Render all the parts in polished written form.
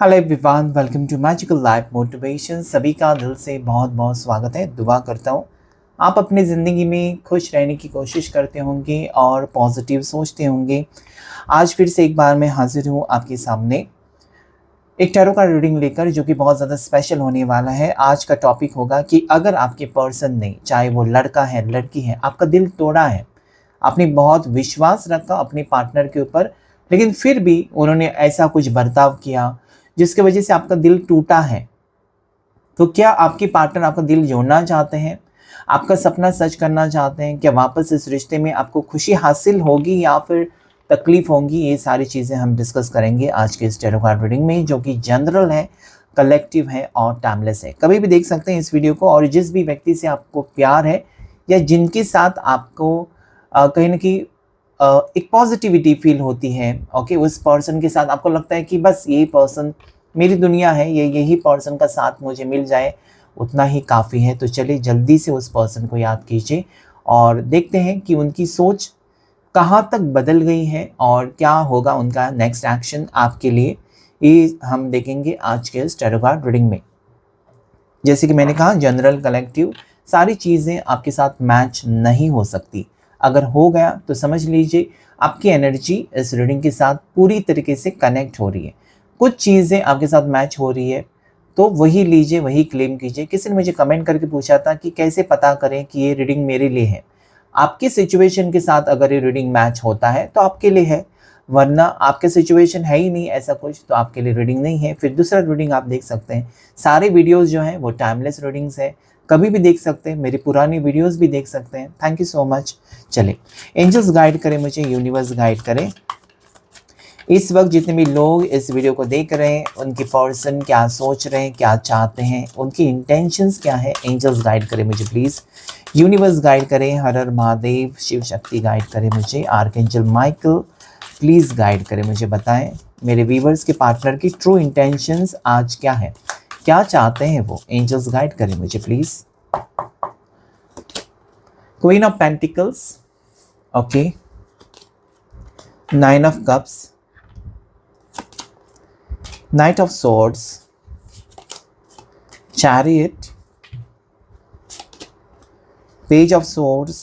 Hello everyone, welcome to magical life motivation. सभी का दिल से बहुत बहुत स्वागत है। दुआ करता हूँ आप अपनी ज़िंदगी में खुश रहने की कोशिश करते होंगे और पॉजिटिव सोचते होंगे। आज फिर से एक बार मैं हाजिर हूँ आपके सामने एक टैरो का रीडिंग लेकर, जो कि बहुत ज़्यादा स्पेशल होने वाला है। आज का टॉपिक होगा कि अगर आपके पर्सन ने, चाहे वो लड़का है लड़की है, आपका दिल तोड़ा है, आपने बहुत विश्वास रखा अपने पार्टनर के ऊपर, लेकिन फिर भी उन्होंने ऐसा कुछ बर्ताव किया जिसकी वजह से आपका दिल टूटा है, तो क्या आपके पार्टनर आपका दिल जोड़ना चाहते हैं, आपका सपना सच करना चाहते हैं? क्या वापस इस रिश्ते में आपको खुशी हासिल होगी या फिर तकलीफ होगी? ये सारी चीज़ें हम डिस्कस करेंगे आज के इस टैरो कार्ड रीडिंग में, जो कि जनरल है, कलेक्टिव है और टाइमलेस है। कभी भी देख सकते हैं इस वीडियो को, और जिस भी व्यक्ति से आपको प्यार है या जिनके साथ आपको कहीं ना कहीं एक पॉजिटिविटी फील होती है, ओके, उस पर्सन के साथ आपको लगता है कि बस यही पर्सन मेरी दुनिया है, ये यही पर्सन का साथ मुझे मिल जाए उतना ही काफ़ी है। तो चलिए जल्दी से उस पर्सन को याद कीजिए और देखते हैं कि उनकी सोच कहाँ तक बदल गई है और क्या होगा उनका नेक्स्ट एक्शन आपके लिए। ये हम देखेंगे आज के इस टैरो कार्ड रीडिंग में। जैसे कि मैंने कहा, जनरल कलेक्टिव, सारी चीज़ें आपके साथ मैच नहीं हो सकती। अगर हो गया तो समझ लीजिए आपकी एनर्जी इस रीडिंग के साथ पूरी तरीके से कनेक्ट हो रही है। कुछ चीज़ें आपके साथ मैच हो रही है तो वही लीजिए, वही क्लेम कीजिए। किसी ने मुझे कमेंट करके पूछा था कि कैसे पता करें कि ये रीडिंग मेरे लिए है। आपकी सिचुएशन के साथ अगर ये रीडिंग मैच होता है तो आपके लिए है, वरना आपके सिचुएशन है ही नहीं ऐसा कुछ, तो आपके लिए रीडिंग नहीं है। फिर दूसरा रीडिंग आप देख सकते हैं। सारे वीडियोस जो हैं वो टाइमलेस रीडिंग्स है, कभी भी देख सकते हैं, मेरी पुरानी वीडियोस भी देख सकते हैं। Thank you so much. चले, एंजल्स गाइड करें मुझे, यूनिवर्स गाइड करें। इस वक्त जितने भी लोग इस वीडियो को देख रहे हैं, उनके पर्सन क्या सोच रहे हैं, क्या चाहते हैं, उनकी इंटेंशंस क्या है, एंजल्स गाइड करें मुझे प्लीज़। यूनिवर्स गाइड करें, हर हर महादेव, शिव शक्ति गाइड करें मुझे, आर्कएंजल माइकल प्लीज़ गाइड करें मुझे। बताएं मेरे व्यूवर्स के पार्टनर की ट्रू इंटेंशंस आज क्या है, क्या चाहते हैं वो। एंजल्स गाइड करें मुझे please. Queen of pentacles, okay, nine of cups, Knight of Swords, Chariot, Page of Swords,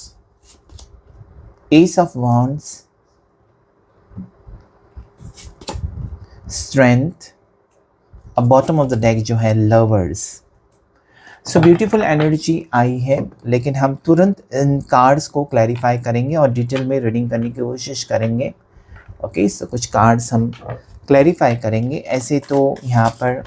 Ace of Wands, Strength, अब बॉटम ऑफ द डेक जो है लवर्स। सो ब्यूटीफुल एनर्जी आई है, लेकिन हम तुरंत इन कार्ड्स को क्लैरिफाई करेंगे और डिटेल में रीडिंग करने की कोशिश करेंगे। ओके, सो कुछ कार्ड्स हम क्लैरिफाई करेंगे। ऐसे तो यहाँ पर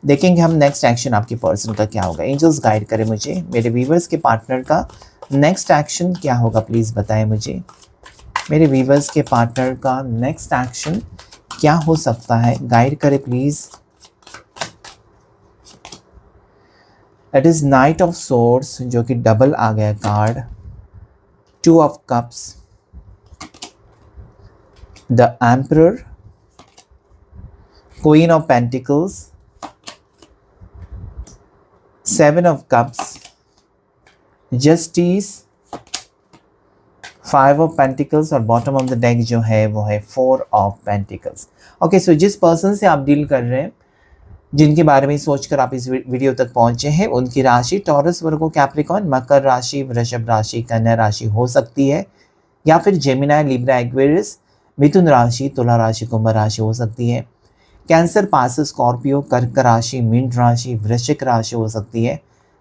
देखेंगे हम नेक्स्ट एक्शन आपके पर्सन का क्या होगा। एंजल्स गाइड करें मुझे, मेरे व्यूवर्स के पार्टनर का नेक्स्ट एक्शन क्या होगा, प्लीज़ बताएं मुझे। मेरे व्यूवर्स के पार्टनर का नेक्स्ट एक्शन क्या हो सकता है, गाइड करें please. It is night of swords, जो कि डबल आ गया card, to of cups, the emperor, Queen of Pentacles, Seven of Cups, Justice, Five of Pentacles और बॉटम ऑफ द डेक जो है वो है फोर ऑफ पेंटिकल्स। ओके, सो जिस person से आप डील कर रहे हैं, जिनके बारे में सोचकर आप इस वीडियो तक पहुंचे हैं, उनकी राशि टॉरस, वर्गो, कैप्रिकॉर्न, मकर राशि, वृषभ राशि, कन्या राशि हो सकती है, या फिर जेमिनी, लिब्रा, एक्वेरियस, मिथुन राशि, तुला राशि, कुंभ राशि हो सकती है। कैंसर, पास, स्कॉर्पियो, कर्क राशि, मीन राशि, वृश्चिक राशि हो सकती है,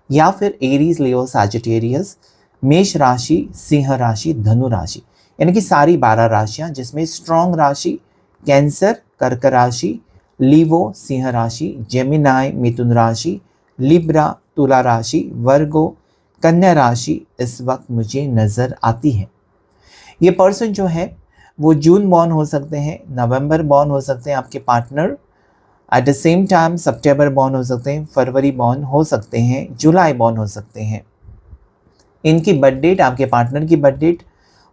या फिर एरीज, लियो, सैजिटेरियस, मेष राशि, सिंह राशि, धनु राशि, यानी कि सारी 12 राशियां, जिसमें स्ट्रॉन्ग राशि कैंसर, कर्क राशि, लीवो, सिंह राशि, जेमिनाई, मिथुन राशि, लिब्रा, तुला राशि, वर्गो, कन्या राशि इस वक्त मुझे नज़र आती है। ये पर्सन जो है वो जून बॉर्न हो सकते हैं, नवंबर बॉर्न हो सकते हैं आपके partner, eight the same time September born हो सकते हैं, फरवरी बॉर्न हो सकते हैं, जुलाई बॉर्न हो सकते हैं। इनकी बर्थ डेट, आपके पार्टनर की बर्थ डेट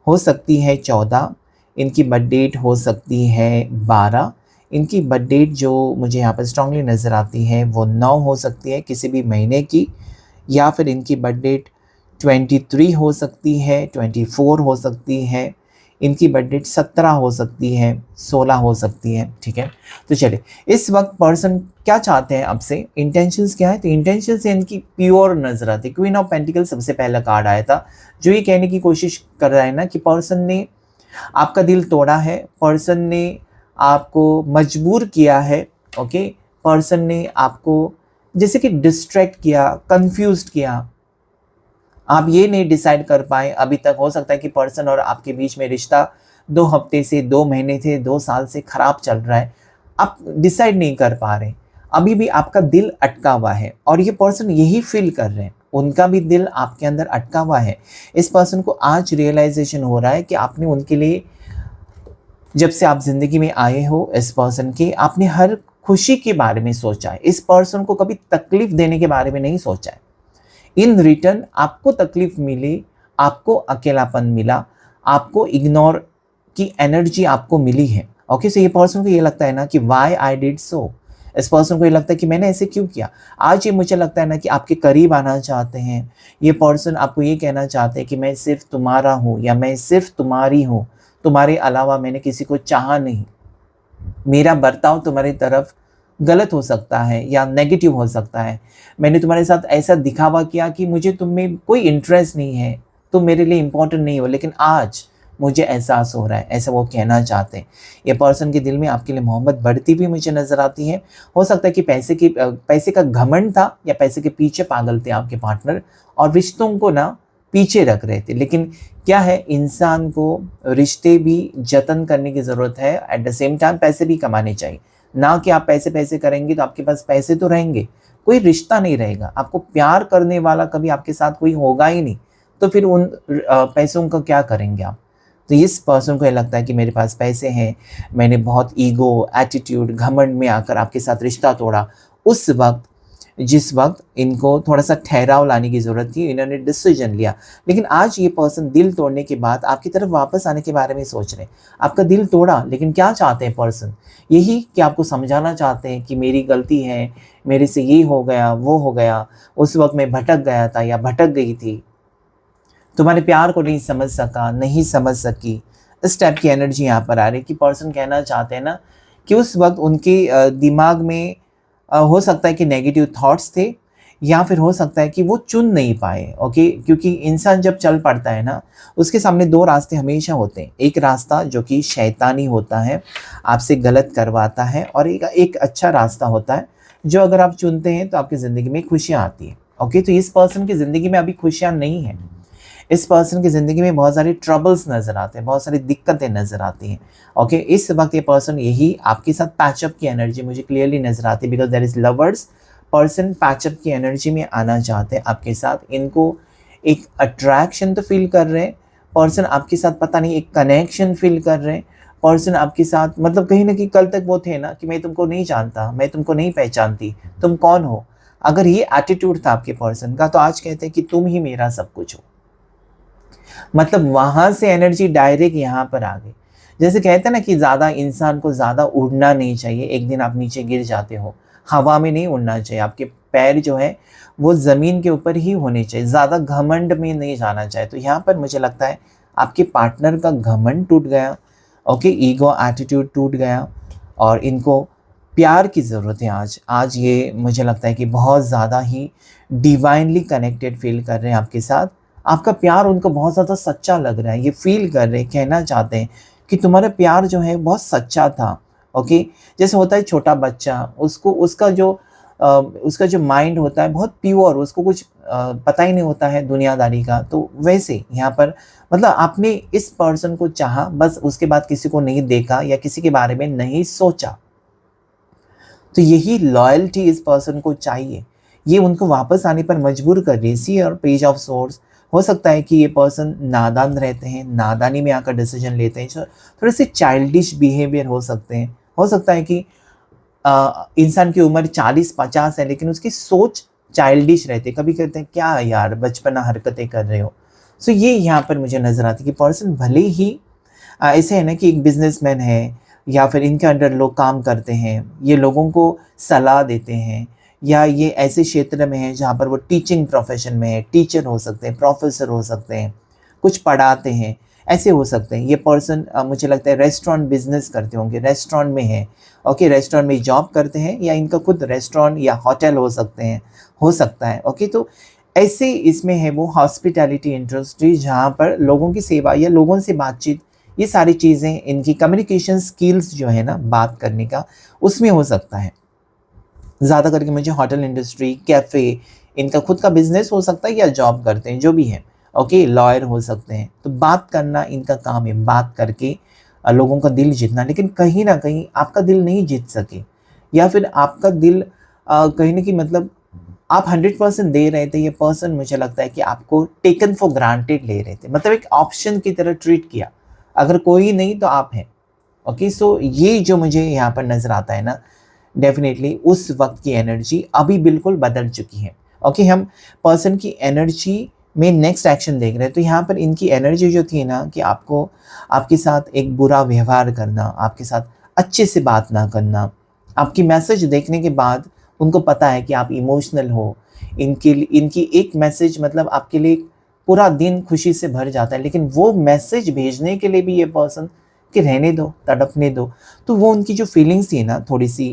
हो सकती है 14, इनकी बर्थ डेट हो सकती है 12, इनकी बर्थ डेट जो मुझे यहाँ पर स्ट्रांगली नज़र आती है वो 9 हो सकती है किसी भी महीने की, या फिर इनकी बर्थ डेट 23 हो सकती है, 24 हो सकती है, इनकी बर्थ डेट 17 हो सकती है, 16 हो सकती है, ठीक है। तो चलिए, इस वक्त पर्सन क्या चाहते हैं आपसे, इंटेंशंस क्या है, तो इंटेंशंस इनकी प्योर नजर आती है। क्वीन ऑफ पेंटिकल सबसे पहला कार्ड आया था, जो ये कहने की कोशिश कर रहा है ना कि पर्सन ने आपका दिल तोड़ा है, पर्सन ने आपको मजबूर किया है, ओके। पर्सन ने आपको जैसे कि डिस्ट्रैक्ट किया, कंफ्यूज किया, आप ये नहीं डिसाइड कर पाए अभी तक। हो सकता है कि पर्सन और आपके बीच में रिश्ता 2 हफ्ते से, 2 महीने से, 2 साल से खराब चल रहा है, आप डिसाइड नहीं कर पा रहे, अभी भी आपका दिल अटका हुआ है और ये पर्सन यही फील कर रहे हैं, उनका भी दिल आपके अंदर अटका हुआ है। इस पर्सन को आज रियलाइजेशन हो रहा है कि आपने उनके लिए, जब से आप जिंदगी में आए हो इस पर्सन के, आपने हर खुशी के बारे में सोचा है, इस पर्सन को कभी तकलीफ देने के बारे में नहीं सोचा है। इन रिटर्न आपको तकलीफ मिली, आपको अकेलापन मिला, आपको इग्नोर की एनर्जी आपको मिली है, ओके। सो ये पर्सन को ये लगता है ना कि वाई आई डिड सो, इस पर्सन को ये लगता है कि मैंने ऐसे क्यों किया। आज ये मुझे लगता है ना कि आपके करीब आना चाहते हैं, ये पर्सन आपको ये कहना चाहते हैं कि मैं सिर्फ तुम्हारा हूँ या मैं सिर्फ तुम्हारी हूँ, तुम्हारे अलावा मैंने किसी को चाहा नहीं। मेरा बर्ताव तुम्हारी तरफ गलत हो सकता है या नेगेटिव हो सकता है, मैंने तुम्हारे साथ ऐसा दिखावा किया कि मुझे तुम में कोई इंटरेस्ट नहीं है, तुम मेरे लिए इम्पोर्टेंट नहीं हो, लेकिन आज मुझे एहसास हो रहा है, ऐसा वो कहना चाहते हैं। ये पर्सन के दिल में आपके लिए मोहब्बत बढ़ती भी मुझे नज़र आती है। हो सकता है कि पैसे का घमंड था या पैसे के पीछे पागल थे आपके पार्टनर और रिश्तों को ना पीछे रख रहे थे। लेकिन क्या है, इंसान को रिश्ते भी जतन करने की ज़रूरत है, एट द सेम टाइम पैसे भी कमाने चाहिए। ना कि आप पैसे पैसे करेंगे तो आपके पास पैसे तो रहेंगे, कोई रिश्ता नहीं रहेगा, आपको प्यार करने वाला कभी आपके साथ कोई होगा ही नहीं, तो फिर उन पैसों का क्या करेंगे आप। तो इस पर्सन को ये लगता है कि मेरे पास पैसे हैं, मैंने बहुत ईगो, एटीट्यूड, घमंड में आकर आपके साथ रिश्ता तोड़ा। उस वक्त, जिस वक्त इनको थोड़ा सा ठहराव लाने की ज़रूरत थी, इन्होंने डिसीजन लिया। लेकिन आज ये पर्सन दिल तोड़ने के बाद आपकी तरफ वापस आने के बारे में सोच रहे हैं। आपका दिल तोड़ा, लेकिन क्या चाहते हैं पर्सन, यही कि आपको समझाना चाहते हैं कि मेरी गलती है, मेरे से ये हो गया, वो हो गया, उस वक्त मैं भटक गया था या भटक गई थी, तुम्हारे प्यार को नहीं समझ सका, नहीं समझ सकी। इस टाइप की एनर्जी यहाँ पर आ रही है कि पर्सन कहना चाहते हैं ना कि उस वक्त उनके दिमाग में हो सकता है कि नेगेटिव थॉट्स थे, या फिर हो सकता है कि वो चुन नहीं पाए, ओके। क्योंकि इंसान जब चल पड़ता है ना, उसके सामने 2 रास्ते हमेशा होते हैं। एक रास्ता जो कि शैतानी होता है, आपसे गलत करवाता है, और एक अच्छा रास्ता होता है जो अगर आप चुनते हैं तो आपकी ज़िंदगी में खुशियाँ आती हैं, ओके। तो इस पर्सन की ज़िंदगी में अभी खुशियाँ नहीं हैं, इस पर्सन की ज़िंदगी में बहुत सारे ट्रबल्स नज़र आते हैं, बहुत सारी दिक्कतें नज़र आती हैं, ओके। इस वक्त ये पर्सन यही आपके साथ पैचअप की एनर्जी मुझे क्लियरली नज़र आती है, because there is lovers. Person patch up की एनर्जी में आना चाहते हैं आपके साथ, इनको एक अट्रैक्शन तो फील कर रहे हैं पर्सन आपके साथ, पता नहीं एक कनेक्शन फील कर रहे हैं पर्सन आपके साथ। मतलब कहीं ना कहीं कल तक वो थे ना कि मैं तुमको नहीं जानता, मैं तुमको नहीं पहचानती, तुम कौन हो। अगर ये एटीट्यूड था आपके पर्सन का, तो आज कहते हैं कि तुम ही मेरा सब कुछ हो। मतलब वहां से एनर्जी डायरेक्ट यहाँ पर आ गई। जैसे कहते हैं ना कि ज़्यादा इंसान को ज़्यादा उड़ना नहीं चाहिए, एक दिन आप नीचे गिर जाते हो। हवा में नहीं उड़ना चाहिए, आपके पैर जो है वो ज़मीन के ऊपर ही होने चाहिए, ज़्यादा घमंड में नहीं जाना चाहिए। तो यहाँ पर मुझे लगता है आपके पार्टनर का घमंड टूट गया, ओके, ईगो एटीट्यूड टूट गया, और इनको प्यार की ज़रूरत है आज ये मुझे लगता है कि बहुत ज़्यादा ही डिवाइनली कनेक्टेड फील कर रहे हैं आपके साथ। आपका प्यार उनको बहुत ज़्यादा सच्चा लग रहा है, ये फील कर रहे हैं, कहना चाहते हैं कि तुम्हारा प्यार जो है बहुत सच्चा था, ओके। जैसे होता है छोटा बच्चा, उसको उसका जो माइंड होता है बहुत प्योर, उसको कुछ पता ही नहीं होता है दुनियादारी का। तो वैसे यहाँ पर मतलब आपने इस पर्सन को चाहा, बस उसके बाद किसी को नहीं देखा या किसी के बारे में नहीं सोचा। तो यही लॉयल्टी इस पर्सन को चाहिए, ये उनको वापस आने पर मजबूर कर रही है। सी और पेज ऑफ सोर्स, हो सकता है कि ये पर्सन नादान रहते हैं, नादानी में आकर डिसीजन लेते हैं, थोड़े से चाइल्डिश बिहेवियर हो सकते हैं। हो सकता है कि इंसान की उम्र 40-50 है, लेकिन उसकी सोच चाइल्डिश रहती है। कभी कहते हैं क्या यार बचपना हरकतें कर रहे हो। सो ये यहाँ पर मुझे नज़र आती है कि पर्सन भले ही ऐसे है ना कि एक बिजनेसमैन है, या फिर इनके अंडर लोग काम करते हैं, ये लोगों को सलाह देते हैं, या ये ऐसे क्षेत्र में है जहाँ पर वो टीचिंग प्रोफेशन में है, टीचर हो सकते हैं, प्रोफेसर हो सकते हैं, कुछ पढ़ाते हैं, ऐसे हो सकते हैं। ये पर्सन मुझे लगता है रेस्टोरेंट बिजनेस करते होंगे, रेस्टोरेंट में है, ओके, रेस्टोरेंट में जॉब करते हैं या इनका खुद रेस्टोरेंट या होटल हो सकते हैं, हो सकता है, ओके। तो ऐसे इसमें है वो हॉस्पिटैलिटी इंडस्ट्री, जहाँ पर लोगों की सेवा या लोगों से बातचीत, ये सारी चीज़ें, इनकी कम्युनिकेशन स्किल्स जो है ना बात करने का, उसमें हो सकता है। ज़्यादा करके मुझे होटल इंडस्ट्री, कैफ़े, इनका खुद का बिज़नेस हो सकता है या जॉब करते हैं, जो भी है, ओके, लॉयर हो सकते हैं। तो बात करना इनका काम है, बात करके लोगों का दिल जीतना। लेकिन कहीं न कहीं आपका दिल नहीं जीत सके, या फिर आपका दिल कहीं न कहीं मतलब आप 100% दे रहे थे, ये पर्सन मुझे लगता है कि आपको टेकन फॉर ग्रांटेड ले रहे थे, मतलब एक ऑप्शन की तरह ट्रीट किया। अगर कोई नहीं तो आप हैं, ओके। सो ये जो मुझे यहाँ पर नज़र आता है ना, डेफ़िनेटली उस वक़्त की एनर्जी अभी बिल्कुल बदल चुकी है, ओके। हम पर्सन की एनर्जी में नेक्स्ट एक्शन देख रहे हैं। तो यहाँ पर इनकी एनर्जी जो थी ना कि आपको, आपके साथ एक बुरा व्यवहार करना, आपके साथ अच्छे से बात ना करना, आपकी मैसेज देखने के बाद उनको पता है कि आप इमोशनल हो, इनकी एक मैसेज मतलब आपके लिए पूरा दिन खुशी से भर जाता है। लेकिन वो मैसेज भेजने के लिए भी ये पर्सन कि रहने दो, तड़पने दो। तो वो उनकी जो फीलिंग्स थी ना थोड़ी-सी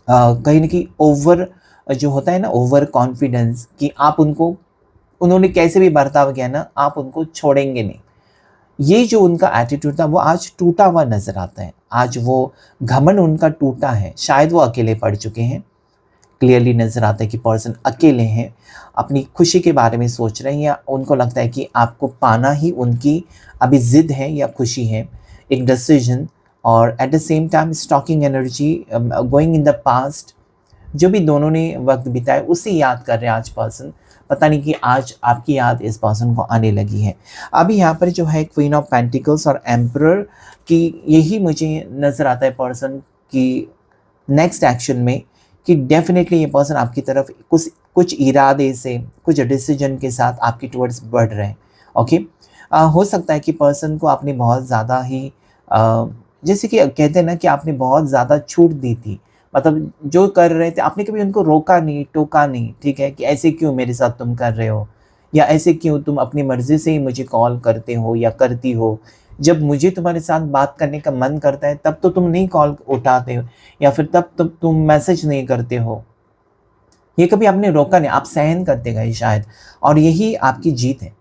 कहीं न कहीं ओवर, जो होता है ना ओवर कॉन्फिडेंस, कि आप उनको, उन्होंने कैसे भी बर्ताव किया ना, आप उनको छोड़ेंगे नहीं। ये जो उनका एटीट्यूड था वो आज टूटा हुआ नज़र आता है। आज वो घमंड उनका टूटा है। शायद वो अकेले पड़ चुके हैं। क्लियरली नज़र आता है कि पर्सन अकेले हैं, अपनी खुशी के बारे में सोच रहे हैं, या उनको लगता है कि आपको पाना ही उनकी अभी ज़िद है या खुशी है, एक डिसीजन। और at the same time stalking energy, going in the past, जो भी दोनों ने वक़्त बिताया उसे याद कर रहे हैं आज पर्सन। पता नहीं कि आज आपकी याद इस पर्सन को आने लगी है। अभी यहाँ पर जो है क्वीन ऑफ पेंटिकल्स और एम्परर की, यही मुझे नज़र आता है पर्सन की नेक्स्ट एक्शन में, कि डेफ़िनेटली ये पर्सन आपकी तरफ कुछ कुछ इरादे से, कुछ डिसीजन के साथ आपकी टुवर्ड्स बढ़ रहे हैं, ओके। हो सकता है कि पर्सन को आपने बहुत ज़्यादा ही जैसे कि कहते हैं ना कि आपने बहुत ज़्यादा छूट दी थी, मतलब जो कर रहे थे आपने कभी उनको रोका नहीं, टोका नहीं, ठीक है, कि ऐसे क्यों मेरे साथ तुम कर रहे हो, या ऐसे क्यों तुम अपनी मर्ज़ी से ही मुझे कॉल करते हो या करती हो। जब मुझे तुम्हारे साथ बात करने का मन करता है तब तो तुम नहीं कॉल उठाते हो, या फिर तब तो तुम मैसेज नहीं करते हो। ये कभी आपने रोका नहीं, आप सहन करते गए शायद, और यही आपकी जीत है।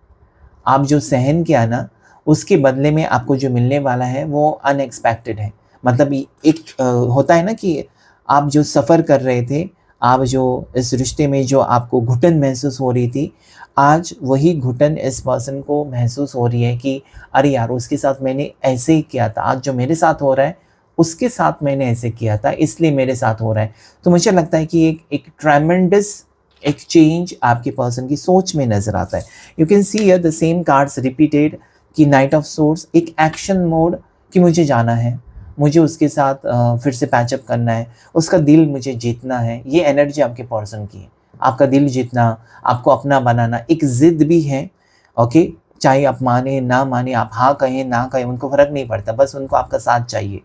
आप जो सहन किया ना, उसके बदले में आपको जो मिलने वाला है वो अनएक्सपेक्टेड है। मतलब एक होता है ना कि आप जो सफ़र कर रहे थे, आप जो इस रिश्ते में जो आपको घुटन महसूस हो रही थी, आज वही घुटन इस पर्सन को महसूस हो रही है कि अरे यार, उसके साथ मैंने ऐसे ही किया था, आज जो मेरे साथ हो रहा है, उसके साथ मैंने ऐसे किया था, इसलिए मेरे साथ हो रहा है। तो मुझे लगता है कि एक ट्रेमेंडस एक चेंज आपके पर्सन की सोच में नज़र आता है। You can see here the same cards repeated, कि नाइट ऑफ सोर्स, एक एक्शन मोड, कि मुझे जाना है, मुझे उसके साथ फिर से पैचअप करना है, उसका दिल मुझे जीतना है। ये एनर्जी आपके पर्सन की है, आपका दिल जीतना, आपको अपना बनाना, एक ज़िद भी है, ओके। चाहे आप माने ना माने, आप हाँ कहें ना कहें, उनको फ़र्क नहीं पड़ता, बस उनको आपका साथ चाहिए।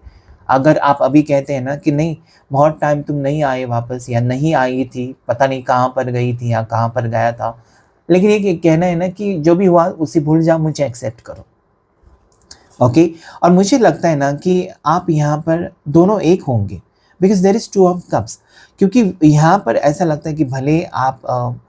अगर आप अभी कहते हैं ना कि नहीं, बहुत टाइम तुम नहीं आए वापस, या नहीं आई थी, पता नहीं कहाँ पर गई थी या कहाँ पर गया था, लेकिन ये कहना है ना कि जो भी हुआ उसे भूल जाओ, मुझे एक्सेप्ट करो, ओके। और मुझे लगता है ना कि आप यहाँ पर दोनों एक होंगे, because there is two of cups. क्योंकि यहाँ पर ऐसा लगता है कि भले आप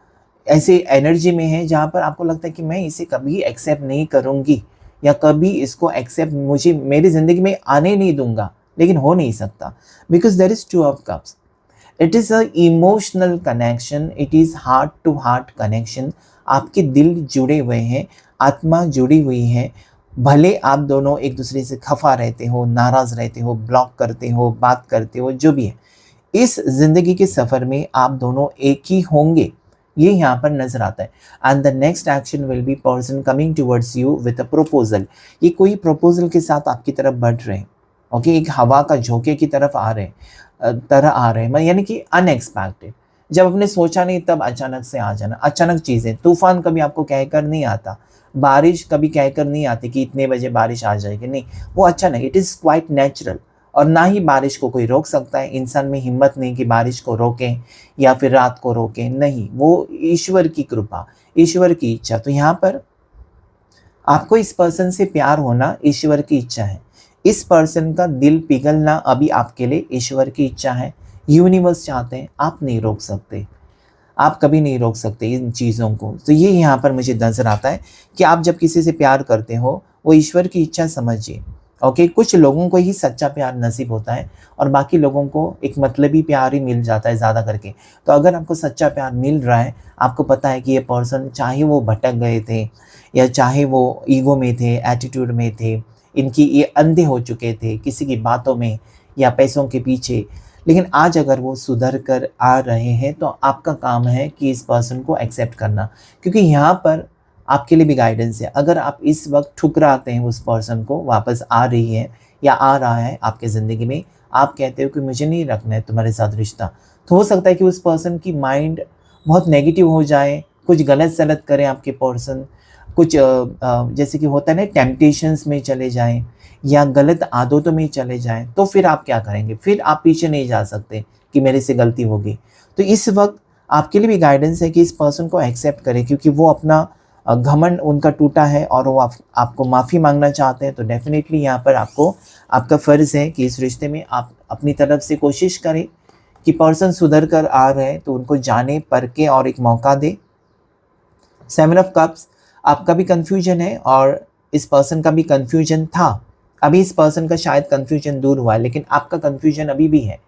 ऐसे एनर्जी में हैं जहाँ पर आपको लगता है कि मैं इसे कभी एक्सेप्ट नहीं करूँगी, या कभी इसको एक्सेप्ट मुझे मेरी ज़िंदगी में आने नहीं दूंगा, लेकिन हो नहीं सकता, because there is two of cups. It is a emotional connection, it is heart to heart connection. आपके दिल जुड़े हुए हैं, आत्मा जुड़ी हुई है। भले आप दोनों एक दूसरे से खफा रहते हो, नाराज़ रहते हो, ब्लॉक करते हो, बात करते हो, जो भी है, इस ज़िंदगी के सफ़र में आप दोनों एक ही होंगे, ये यहाँ पर नज़र आता है। And the next action will be person coming towards you with a proposal. ये कोई प्रपोजल के साथ आपकी तरफ बढ़ रहे हैं, ओके। एक हवा का झोंके की तरफ आ रहे हैं, तरह आ रहे हैं, यानी कि अनएक्सपेक्टेड। जब आपने सोचा नहीं तब अचानक से आ जाना, अचानक चीज़ें। तूफ़ान कभी आपको कहकर नहीं आता, बारिश कभी कहकर नहीं आती कि इतने बजे बारिश आ जाएगी, नहीं, वो अचानक, इट इज़ क्वाइट नेचुरल। और ना ही बारिश को कोई रोक सकता है, इंसान में हिम्मत नहीं कि बारिश को रोकें या फिर रात को रोकें, नहीं, वो ईश्वर की कृपा, ईश्वर की इच्छा। तो यहाँ पर आपको इस पर्सन से प्यार होना ईश्वर की इच्छा है। इस पर्सन का दिल पिघलना अभी आपके लिए ईश्वर की इच्छा है, यूनिवर्स चाहते हैं, आप नहीं रोक सकते। आप कभी नहीं रोक सकते इन चीज़ों को। तो ये यहाँ पर मुझे नज़र आता है कि आप जब किसी से प्यार करते हो, वो ईश्वर की इच्छा समझिए। ओके, कुछ लोगों को ही सच्चा प्यार नसीब होता है और बाकी लोगों को एक मतलबी प्यार ही मिल जाता है ज़्यादा करके। तो अगर आपको सच्चा प्यार मिल रहा है, आपको पता है कि ये पर्सन चाहे वो भटक गए थे या चाहे वो ईगो में थे, एटीट्यूड में थे, इनकी ये अंधे हो चुके थे किसी की बातों में या पैसों के पीछे, लेकिन आज अगर वो सुधर कर आ रहे हैं तो आपका काम है कि इस पर्सन को एक्सेप्ट करना, क्योंकि यहाँ पर आपके लिए भी गाइडेंस है। अगर आप इस वक्त ठुकराते हैं उस पर्सन को, वापस आ रही है या आ रहा है आपके ज़िंदगी में, आप कहते हो कि मुझे नहीं रखना है तुम्हारे साथ रिश्ता, तो हो सकता है कि उस पर्सन की माइंड बहुत नेगेटिव हो जाए, कुछ गलत सलत करें आपके पर्सन, कुछ जैसे कि होता है ना, टेम्पटेशंस में चले जाएं या गलत आदतों में चले जाएं, तो फिर आप क्या करेंगे? फिर आप पीछे नहीं जा सकते कि मेरे से गलती होगी। तो इस वक्त आपके लिए भी गाइडेंस है कि इस पर्सन को एक्सेप्ट करें, क्योंकि वो अपना घमंड उनका टूटा है और वो आपको माफ़ी मांगना चाहते हैं। तो डेफिनेटली यहाँ पर आपको, आपका फ़र्ज़ है कि इस रिश्ते में आप अपनी तरफ से कोशिश करें कि पर्सन सुधर कर आ रहे हैं तो उनको जाने, परखें और एक मौका दें। 7 ऑफ कप्स, आपका भी कन्फ्यूजन है और इस पर्सन का भी कन्फ्यूजन था। अभी इस पर्सन का शायद कन्फ्यूजन दूर हुआ है, लेकिन आपका कन्फ्यूजन अभी भी है।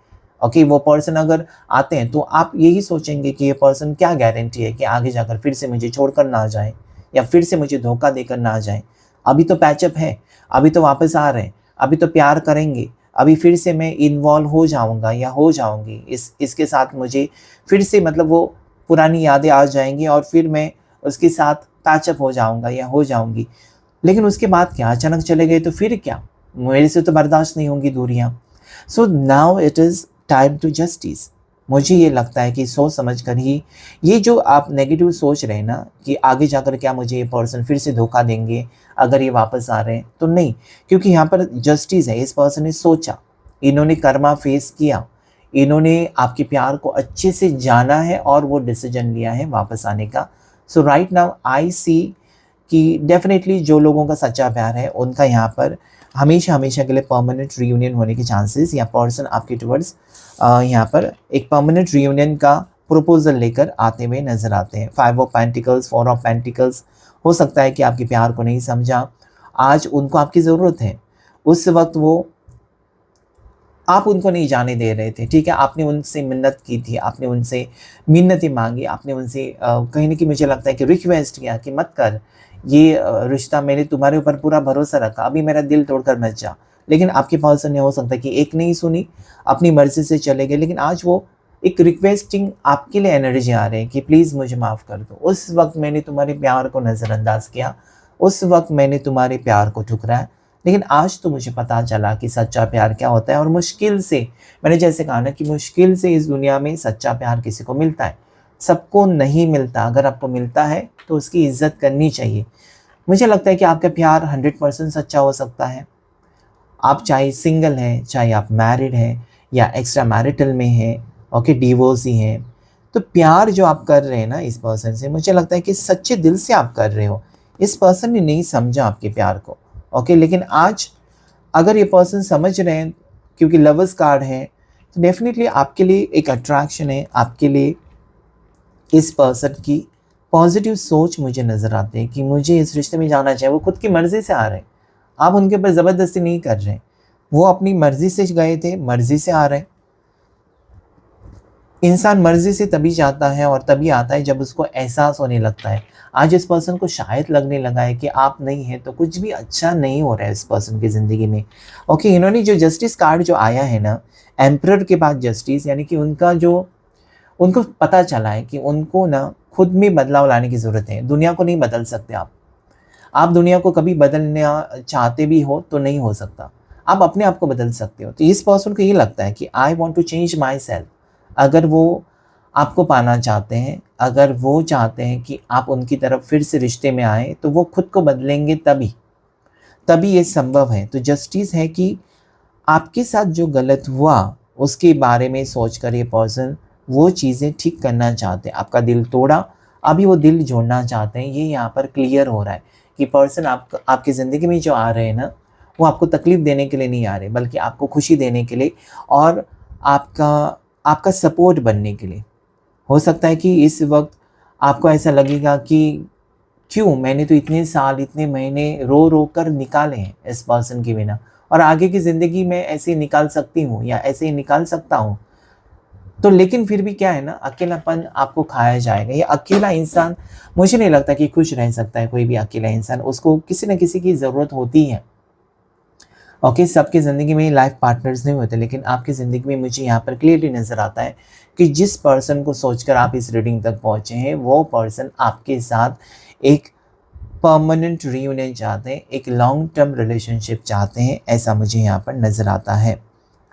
ओके, वो पर्सन अगर आते हैं तो आप यही सोचेंगे कि ये पर्सन, क्या गारंटी है कि आगे जाकर फिर से मुझे छोड़कर ना जाए या फिर से मुझे धोखा देकर ना जाए। अभी तो पैचअप है, अभी तो वापस आ रहे हैं, अभी तो प्यार करेंगे, अभी फिर से मैं इन्वॉल्व हो जाऊँगा या हो जाऊँगी इसके साथ, मुझे फिर से मतलब वो पुरानी यादें आ जाएँगी और फिर मैं उसके साथ पैचअप हो जाऊँगा या हो जाऊँगी। लेकिन उसके बाद क्या, अचानक चले गए तो फिर क्या? मेरे से तो बर्दाश्त नहीं होंगी दूरियाँ। So now it is time to justice. मुझे ये लगता है कि सोच समझ कर ही, ये जो आप नेगेटिव सोच रहे हैं ना कि आगे जाकर क्या मुझे ये पर्सन फिर से धोखा देंगे अगर ये वापस आ रहे हैं, तो नहीं, क्योंकि यहाँ पर जस्टिस है। इस पर्सन ने सोचा, इन्होंने कर्मा फेस किया, इन्होंने आपके प्यार को अच्छे से जाना है और वो डिसीजन लिया है वापस आने का। सो राइट नाउ आई सी कि डेफिनेटली जो लोगों का सच्चा प्यार है उनका यहाँ पर हमेशा हमेशा के लिए परमानेंट रीयूनियन होने के चांसेस, या पर्सन आपके टुवर्ड्स यहाँ पर एक परमानेंट रीयूनियन का प्रपोजल लेकर आते हुए नजर आते हैं। 5 ऑफ पेंटिकल्स, 4 ऑफ पेंटिकल्स, हो सकता है कि आपके प्यार को नहीं समझा, आज उनको आपकी ज़रूरत है, उस वक्त वो, आप उनको नहीं जाने दे रहे थे, ठीक है, आपने उनसे मिन्नत की थी, आपने उनसे मिन्नतें मांगी, आपने उनसे कहीं ना कहीं मुझे लगता है कि रिक्वेस्ट किया कि मत कर ये रिश्ता, मैंने तुम्हारे ऊपर पूरा भरोसा रखा, अभी मेरा दिल तोड़कर मत जा। लेकिन आपके पर्सन ने, हो सकता है कि एक नहीं सुनी, अपनी मर्ज़ी से चले गए, लेकिन आज वो एक रिक्वेस्टिंग आपके लिए एनर्जी आ रहे हैं कि प्लीज़ मुझे माफ़ कर दो। उस वक्त मैंने तुम्हारे प्यार को नज़रअंदाज किया, उस वक्त मैंने तुम्हारे प्यार को ठुकराया, लेकिन आज तो मुझे पता चला कि सच्चा प्यार क्या होता है। और मुश्किल से, मैंने जैसे कहा ना कि मुश्किल से इस दुनिया में सच्चा प्यार किसी को मिलता है, सबको नहीं मिलता। अगर आपको मिलता है तो उसकी इज़्ज़त करनी चाहिए। मुझे लगता है कि आपका प्यार 100% सच्चा हो सकता है। आप चाहे सिंगल हैं, चाहे आप मैरिड हैं या एक्स्ट्रा मैरिटल में हैं, ओके, डिवोर्सी हैं, तो प्यार जो आप कर रहे हैं ना इस पर्सन से, मुझे लगता है कि सच्चे दिल से आप कर रहे हो। इस पर्सन ने नहीं समझा आपके प्यार को, ओके, लेकिन आज अगर ये पर्सन समझ रहे हैं, क्योंकि लवर्स कार्ड है, तो डेफिनेटली आपके लिए एक अट्रैक्शन है, आपके लिए इस पर्सन की पॉजिटिव सोच मुझे नज़र आती है कि मुझे इस रिश्ते में जाना चाहिए। वो खुद की मर्ज़ी से आ रहे हैं, आप उनके ऊपर ज़बरदस्ती नहीं कर रहे हैं, वो अपनी मर्ज़ी से गए थे, मर्ज़ी से आ रहे हैं। इंसान मर्ज़ी से तभी जाता है और तभी आता है जब उसको एहसास होने लगता है। आज इस पर्सन को शायद लगने लगा है कि आप नहीं हैं तो कुछ भी अच्छा नहीं हो रहा है इस पर्सन की ज़िंदगी में। ओके, इन्होंने जो जस्टिस कार्ड जो आया है ना, एम्परर के बाद जस्टिस, यानी कि उनका जो, उनको पता चला है कि उनको ना खुद में बदलाव लाने की ज़रूरत है। दुनिया को नहीं बदल सकते आप दुनिया को कभी बदलना चाहते भी हो तो नहीं हो सकता, आप अपने आप को बदल सकते हो। तो इस पर्सन को ये लगता है कि I want to change myself. अगर वो आपको पाना चाहते हैं, अगर वो चाहते हैं कि आप उनकी तरफ फिर से रिश्ते में आएँ, तो वो खुद को बदलेंगे तभी ये संभव है। तो जस्टिस है कि आपके साथ जो गलत हुआ उसके बारे में सोच कर ये पर्सन वो चीज़ें ठीक करना चाहते हैं। आपका दिल तोड़ा, अभी वो दिल जोड़ना चाहते हैं, ये यहाँ पर क्लियर हो रहा है कि पर्सन आपकी ज़िंदगी में जो आ रहे हैं ना, वो आपको तकलीफ़ देने के लिए नहीं आ रहे, बल्कि आपको खुशी देने के लिए और आपका आपका सपोर्ट बनने के लिए। हो सकता है कि इस वक़्त आपको ऐसा लगेगा कि क्यों, मैंने तो इतने साल, इतने महीने रो-रो कर निकाले हैं इस पर्सन के बिना, और आगे की ज़िंदगी में ऐसे ही निकाल सकती हूँ या ऐसे ही निकाल सकता हूँ। तो लेकिन फिर भी क्या है ना, अकेलापन आपको खाया जाएगा। ये अकेला इंसान, मुझे नहीं लगता कि खुश रह सकता है कोई भी अकेला इंसान, उसको किसी न किसी की ज़रूरत होती है। ओके, सबकी ज़िंदगी में लाइफ पार्टनर्स नहीं होते, लेकिन आपकी ज़िंदगी में मुझे यहाँ पर क्लियरली नज़र आता है कि जिस पर्सन को सोचकर आप इस रीडिंग तक पहुँचे हैं, वो पर्सन आपके साथ एक परमानेंट रियूनियन चाहते हैं, एक लॉन्ग टर्म रिलेशनशिप चाहते हैं, ऐसा मुझे यहाँ पर नज़र आता है।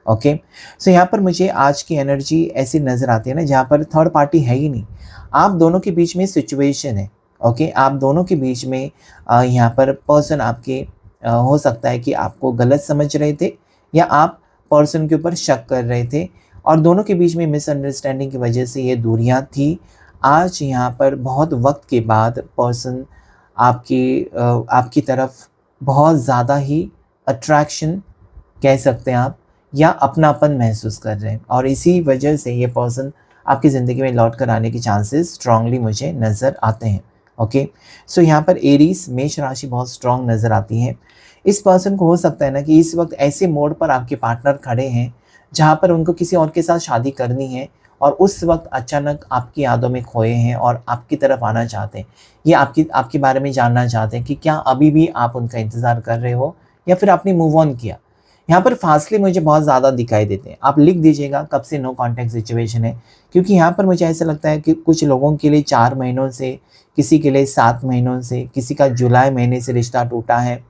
ओके, सो यहाँ पर मुझे आज की एनर्जी ऐसी नज़र आती है ना, जहाँ पर थर्ड पार्टी है ही नहीं, आप दोनों के बीच में सिचुएशन है। ओके, आप दोनों के बीच में यहाँ पर पर्सन आपके हो सकता है कि आपको गलत समझ रहे थे, या आप पर्सन के ऊपर शक कर रहे थे, और दोनों के बीच में मिसअंडरस्टैंडिंग की वजह से ये दूरियां थी। आज यहाँ पर बहुत वक्त के बाद पर्सन आपकी तरफ बहुत ज़्यादा ही अट्रैक्शन कह सकते हैं आप, या अपनापन महसूस कर रहे हैं, और इसी वजह से ये पर्सन आपकी ज़िंदगी में लौट कर आने के चांसेस स्ट्रांगली मुझे नज़र आते हैं। ओके, सो यहाँ पर एरीज मेष राशि बहुत स्ट्रांग नज़र आती है। इस पर्सन को हो सकता है ना कि इस वक्त ऐसे मोड़ पर आपके पार्टनर खड़े हैं जहाँ पर उनको किसी और के साथ शादी करनी है, और उस वक्त अचानक आपकी यादों में खोए हैं और आपकी तरफ आना चाहते हैं। ये आपके बारे में जानना चाहते हैं कि क्या अभी भी आप उनका इंतज़ार कर रहे हो, या फिर आपने मूव ऑन किया। यहाँ पर फासले मुझे बहुत ज़्यादा दिखाई देते हैं। आप लिख दीजिएगा कब से नो कॉन्टैक्ट सिचुएशन है, क्योंकि यहाँ पर मुझे ऐसा लगता है कि कुछ लोगों के लिए 4 महीनों से, किसी के लिए 7 महीनों से, किसी का जुलाई महीने से रिश्ता टूटा है,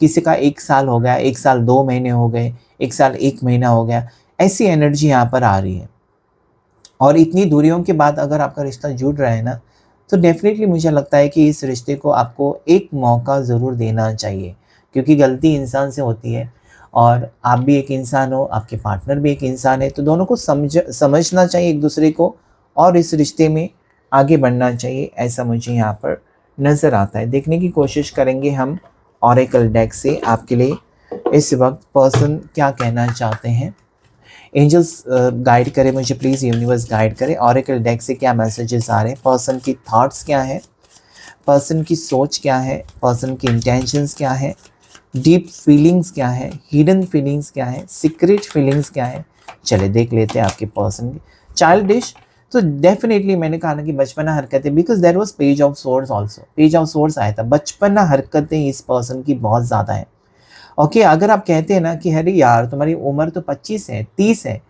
किसी का 1 साल हो गया, 1 साल 2 महीने हो गए, 1 साल 1 महीना हो गया। ऐसी एनर्जी यहाँ पर आ रही है, और इतनी दूरियों के बाद अगर आपका रिश्ता जुड़ रहा है ना, तो डेफ़िनेटली मुझे लगता है कि इस रिश्ते को आपको एक मौका ज़रूर देना चाहिए, क्योंकि गलती इंसान से होती है, और आप भी एक इंसान हो, आपके पार्टनर भी एक इंसान है, तो दोनों को समझना चाहिए एक दूसरे को, और इस रिश्ते में आगे बढ़ना चाहिए, ऐसा मुझे यहाँ पर नज़र आता है। देखने की कोशिश करेंगे हम ऑरेकल डेक से आपके लिए इस वक्त पर्सन क्या कहना चाहते हैं। एंजल्स गाइड करें मुझे प्लीज़, यूनिवर्स गाइड करें, ऑरेकल डेक से क्या मैसेजेस आ रहे हैं, पर्सन की थॉट्स क्या है, पर्सन की सोच क्या है, पर्सन की इंटेंशंस क्या है, डीप फीलिंग्स क्या है, हिडन फीलिंग्स क्या है, सीक्रेट फीलिंग्स क्या है। चले देख लेते हैं आपके पर्सन की। चाइल्डिश, तो डेफिनेटली मैंने कहा ना कि बचपना हरकतें, because there was page of swords also, page of swords आया था, बचपना हरकतें इस पर्सन की बहुत ज़्यादा है। ओके, अगर आप कहते हैं ना कि अरे यार तुम्हारी उम्र तो 25 है, 30 है,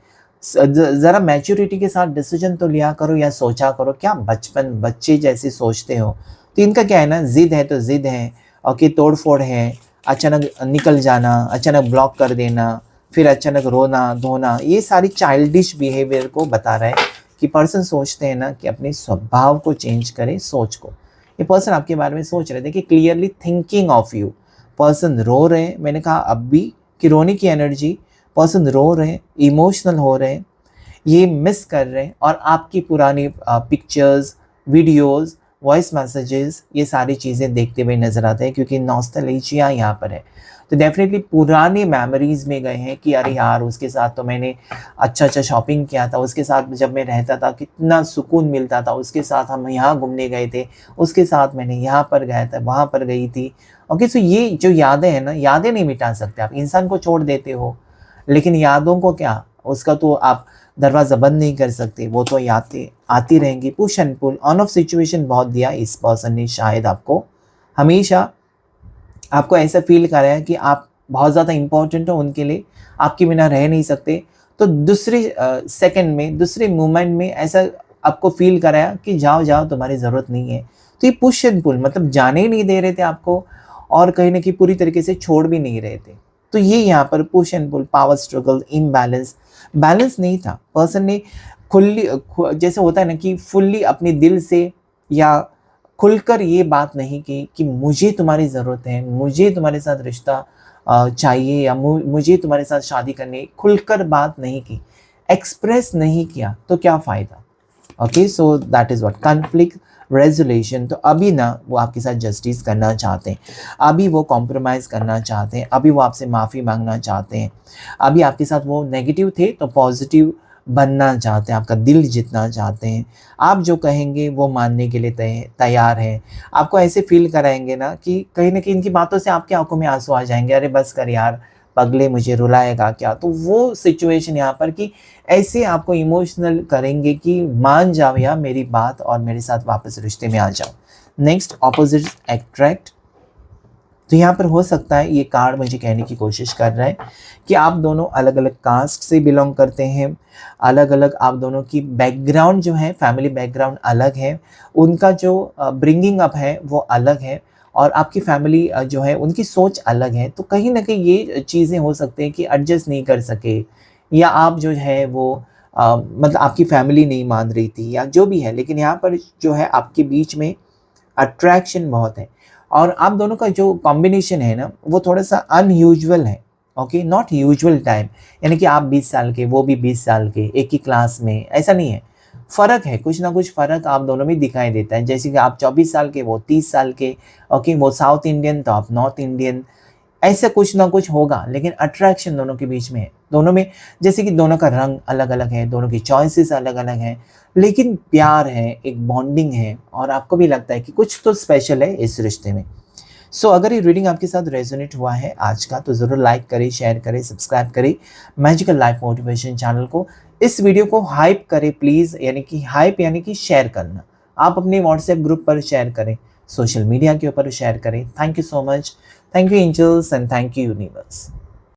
ज़रा मैच्योरिटी के साथ डिसीजन तो लिया करो या सोचा करो, क्या बचपन बच्चे जैसे सोचते हो। तो इनका क्या है ना, ज़िद है तो ज़िद है, ओके, तोड़ फोड़ है, अचानक निकल जाना, अचानक ब्लॉक कर देना, फिर अचानक रोना धोना, ये सारी चाइल्डिश बिहेवियर को बता रहा है कि पर्सन सोचते हैं ना कि अपने स्वभाव को चेंज करें, सोच को। ये पर्सन आपके बारे में सोच रहे थे कि clearly thinking of you. Person रो रहे हैं, मैंने कहा अब भी कि रोने की एनर्जी, पर्सन रो रहे हैं, इमोशनल हो रहे हैं, ये मिस कर रहे हैं, और आपकी पुरानी पिक्चर्स, वीडियोस, वॉइस मैसेजेस, ये सारी चीज़ें देखते हुए नज़र आते हैं, क्योंकि नॉस्टैल्जिया यहाँ पर है। तो डेफिनेटली पुरानी मेमोरीज़ में गए हैं कि अरे यार उसके साथ तो मैंने अच्छा शॉपिंग किया था, उसके साथ जब मैं रहता था कितना सुकून मिलता था, उसके साथ हम यहाँ घूमने गए थे, उसके साथ मैंने यहाँ पर गया था, वहाँ पर गई थी। ओके, सो ये जो यादें हैं ना, यादें नहीं मिटा सकते आप, इंसान को छोड़ देते हो, लेकिन यादों को क्या, उसका तो आप दरवाज़ा बंद नहीं कर सकते, वो तो यादें आती रहेंगी। Push and pull, on off situation बहुत दिया इस पर्सन ने, शायद आपको हमेशा आपको ऐसा फील कराया कि आप बहुत ज़्यादा इम्पोर्टेंट हो उनके लिए, आपके बिना रह नहीं सकते। तो दूसरे सेकंड में, दूसरे मोमेंट में ऐसा आपको फील कराया कि जाओ जाओ तुम्हारी ज़रूरत नहीं है। तो ये पुश एंड पुल, मतलब जाने ही नहीं दे रहे थे आपको, और कहीं ना कहीं पूरी तरीके से छोड़ भी नहीं रहे थे। तो ये यहाँ पर push and pull, power struggle, imbalance, balance नहीं था। पर्सन ने जैसे होता है ना कि फुल्ली अपने दिल से या खुलकर ये बात नहीं की कि मुझे तुम्हारी ज़रूरत है, मुझे तुम्हारे साथ रिश्ता चाहिए, या मुझे तुम्हारे साथ शादी करनी, खुलकर बात नहीं की, एक्सप्रेस नहीं किया, तो क्या फ़ायदा। Okay, so that is what conflict, resolution, तो अभी ना वो आपके साथ जस्टिस करना चाहते हैं, अभी वो कॉम्प्रोमाइज़ करना चाहते हैं, अभी वो आपसे माफ़ी मांगना चाहते हैं, अभी आपके साथ वो नेगेटिव थे तो पॉजिटिव बनना चाहते हैं, आपका दिल जीतना चाहते हैं। आप जो कहेंगे वो मानने के लिए तैयार हैं। आपको ऐसे फ़ील कराएँगे ना कि कहीं न कहीं इनकी बातों से आपकी आँखों में आँसू आ जाएँगे, अरे बस कर यार, पगले मुझे रुलाएगा क्या? तो वो सिचुएशन यहाँ पर कि ऐसे आपको इमोशनल करेंगे कि मान जाओ यार मेरी बात और मेरे साथ वापस रिश्ते में आ जाओ। Next, opposite attract. तो यहाँ पर हो सकता है ये कार्ड मुझे कहने की कोशिश कर रहा है कि आप दोनों अलग-अलग कास्ट से बिलॉन्ग करते हैं, अलग-अलग आप दोनों की बैकग्राउंड जो है, फैमिली बैकग्राउंड अलग है, उनका जो ब्रिंगिंग अप है वो अलग है और आपकी फैमिली जो है उनकी सोच अलग है। तो कहीं न कहीं ये चीज़ें हो सकती हैं कि एडजस्ट नहीं कर सके या आप जो है वो मतलब आपकी फैमिली नहीं मान रही थी या जो भी है, लेकिन यहाँ पर जो है आपके बीच में अट्रैक्शन बहुत है और आप दोनों का जो कॉम्बिनेशन है ना वो थोड़ा-सा अनयूजुअल है, ओके, नॉट यूजुअल टाइप, यानी कि आप 20 साल के, वो भी 20 साल के, एक ही क्लास में, ऐसा नहीं है। फ़र्क है, कुछ ना कुछ फ़र्क आप दोनों में दिखाई देता है, जैसे कि आप 24 साल के, वो 30 साल के, ओके, वो साउथ इंडियन तो आप नॉर्थ इंडियन, ऐसा कुछ ना कुछ होगा, लेकिन अट्रैक्शन दोनों के बीच में है। दोनों में जैसे कि दोनों का रंग अलग-अलग है, दोनों की चॉइसेस अलग-अलग हैं, लेकिन प्यार है, एक बॉन्डिंग है और आपको भी लगता है कि कुछ तो स्पेशल है इस रिश्ते में। सो अगर ये रीडिंग आपके साथ रेजोनेट हुआ है आज का, तो ज़रूर लाइक करें, शेयर करें, सब्सक्राइब करें मैजिकल लाइफ मोटिवेशन चैनल को। इस वीडियो को हाइप करें प्लीज़, यानी कि हाइप यानी कि शेयर करना। आप अपने व्हाट्सएप ग्रुप पर शेयर करें, सोशल मीडिया के ऊपर शेयर करें। Thank you so much. Thank you angels and thank you universe.